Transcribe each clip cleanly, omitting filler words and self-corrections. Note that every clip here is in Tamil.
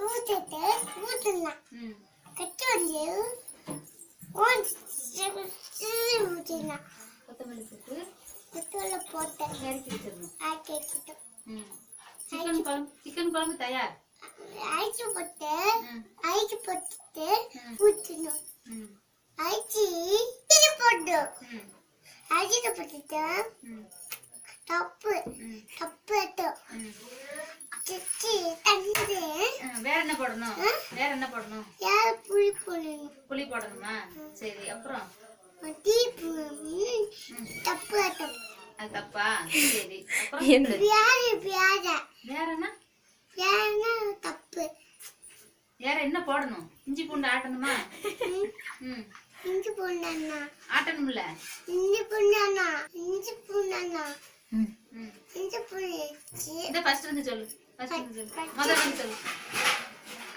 ஊத்திட்டு ஊத்தலாம். கட்டி வந்து ஊத்திடலாம். கொத்தமல்லி போட்டு கொத்தமல்லி போட்டு இறக்கி வச்சிடணும். ஆக்கி வச்சுட்டோம். சிக்கன் குழம்பு தயார். அரிசி போட்டு அரிசி போட்டுட்டு ஊற்றணும். அரிசி இது போட்டோம். அரிசி போட்டுட்டு தப்பு எடுத்தோம். வேற என்ன போடணும்? வேற என்ன போடணும்? புளி போடணும். புளி போடணுமா? சரி, அப்புறம் தப்பு எடுத்தோம். அது தப்பா? சரி, அப்புறம் வேற என்ன? தப்பு வேற என்ன போடணும்? இஞ்சி பூண்டு ஆட்டணுமா? இஞ்சி பூண்டா ஆட்டணும்ல. இஞ்சி பூண்டானா இஞ்சி பூண்டானா இஞ்சி பூண்டு இத ஃபர்ஸ்ட் இருந்து சொல்லு. முதல்ல இருந்து சொல்லு.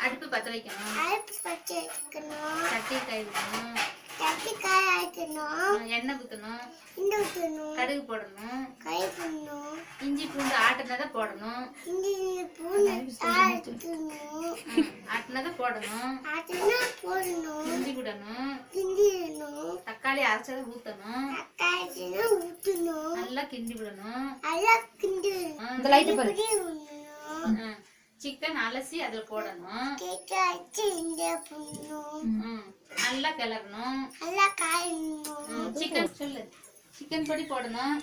அடுப்பு பத்த வைக்கணும். அடுப்பு பச்சை வைக்கணும். சட்டி காய் வைக்கணும். சட்டி காய் வைக்கணும். எண்ணெய் ஊத்தணும். எண்ணெய் ஊத்தணும். கடுகு போடணும். கடுகு போடணும். இஞ்சி பூண்டு ஆட்டினதை போடணும். இஞ்சி பூண்டு ஆட்டணும். ஆட்டினதை போடணும். ஆட்டினா போடணும். கிண்டி விடணும். கிண்டிடணும். தக்காளி அரைச்சதை ஊத்தணும். தக்காளி ஊத்தணும். நல்லா கிண்டி விடணும். நல்லா கிண்டிடணும். இந்த லைட் பாரு. சிக்கன் அலசி அதுல போடணும். நல்லா கிளறணும். நல்லா காயணும். சிக்கன் சொல்லு. சிக்கன் பொடி போடணும்.